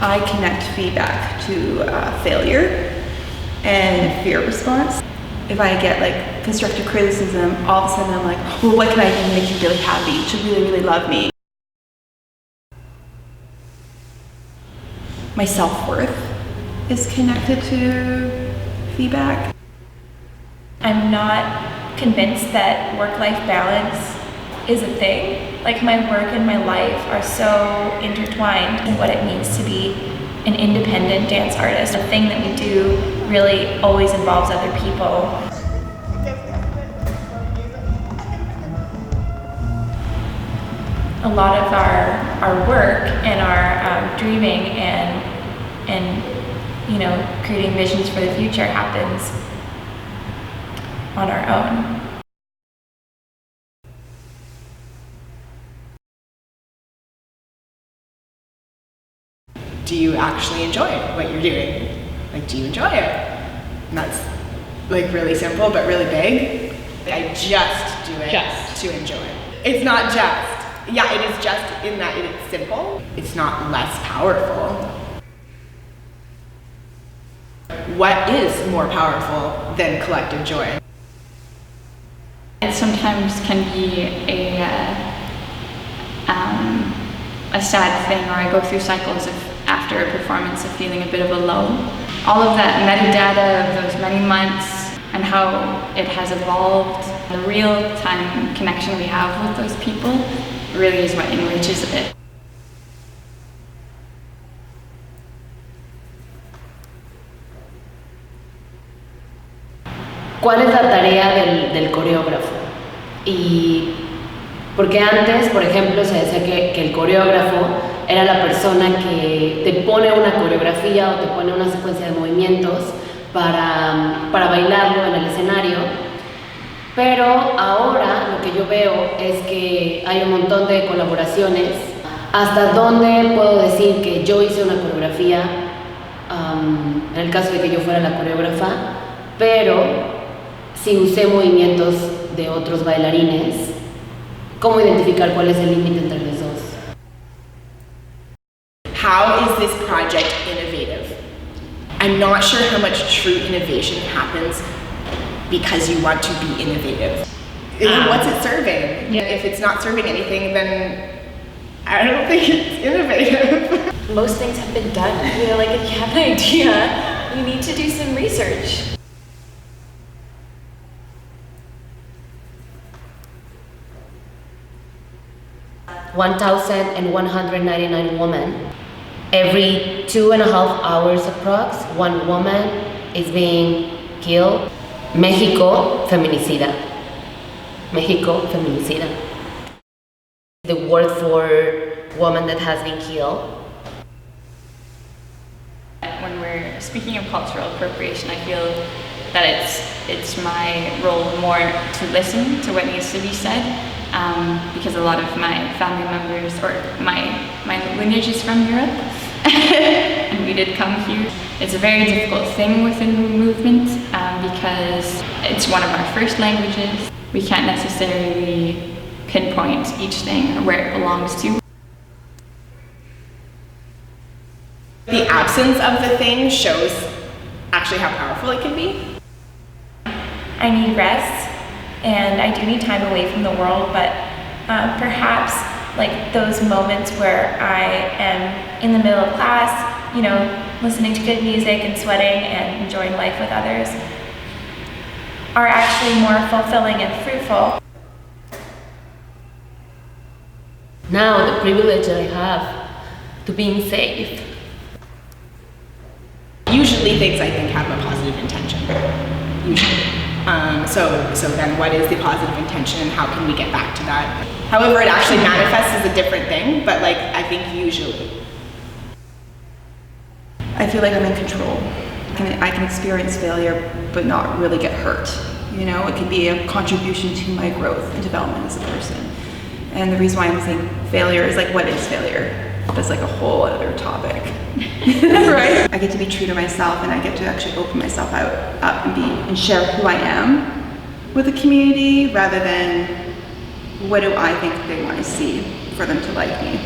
I connect feedback to failure and fear response. If I get like constructive criticism, all of a sudden I'm like, well, what can I do to make you really happy, to really, really love me? My self-worth is connected to feedback. I'm not convinced that work-life balance is a thing. Like, my work and my life are so intertwined in what it means to be an independent dance artist. The thing that we do really always involves other people. A lot of our work and our dreaming and creating visions for the future happens on our own. Do you actually enjoy what you're doing? Like, do you enjoy it? And that's like really simple, but really big. I just do it to enjoy it. It's not just. Yeah, it is just in that it's simple. It's not less powerful. What is more powerful than collective joy? It sometimes can be a sad thing, or I go through cycles of, after a performance, of feeling a bit of a low. All of that metadata of those many months and how it has evolved, the real-time connection we have with those people really is what enriches it. ¿Cuál es la tarea del coreógrafo? Y porque antes, por ejemplo, se decía que el coreógrafo era la persona que te pone una coreografía o te pone una secuencia de movimientos para bailarlo en el escenario, pero ahora lo que yo veo es que hay un montón de colaboraciones. ¿Hasta dónde puedo decir que yo hice una coreografía, en el caso de que yo fuera la coreógrafa, pero si usé movimientos de otros bailarines? ¿Cómo identificar cuál es el límite entre los dos? How is this project innovative? I'm not sure how much true innovation happens because you want to be innovative. What's it serving? Yeah. If it's not serving anything, then I don't think it's innovative. Most things have been done. Like, if you have an idea, you need to do some research. 1,199 women. Every 2.5 hours approx, one woman is being killed. México, feminicida. México, feminicida. The word for woman that has been killed. When we're speaking of cultural appropriation, I feel that it's my role more to listen to what needs to be said, because a lot of my family members, or my lineage is from Europe, and we did come here. It's a very difficult thing within the movement, because it's one of our first languages. We can't necessarily pinpoint each thing or where it belongs to. The absence of the thing shows actually how powerful it can be. I need rest, and I do need time away from the world, but perhaps like those moments where I am in the middle of class, listening to good music and sweating and enjoying life with others, are actually more fulfilling and fruitful. Now the privilege that I have to being safe. Usually things, I think, have a positive intention. Usually. So then what is the positive intention and how can we get back to that? However it actually manifests is a different thing, but I think usually. I feel like I'm in control. I can experience failure but not really get hurt. It can be a contribution to my growth and development as a person. And the reason why I'm saying failure is what is failure? That's a whole other topic. Right? I get to be true to myself, and I get to actually open myself up and share who I am with the community, rather than what do I think they want to see for them to like me.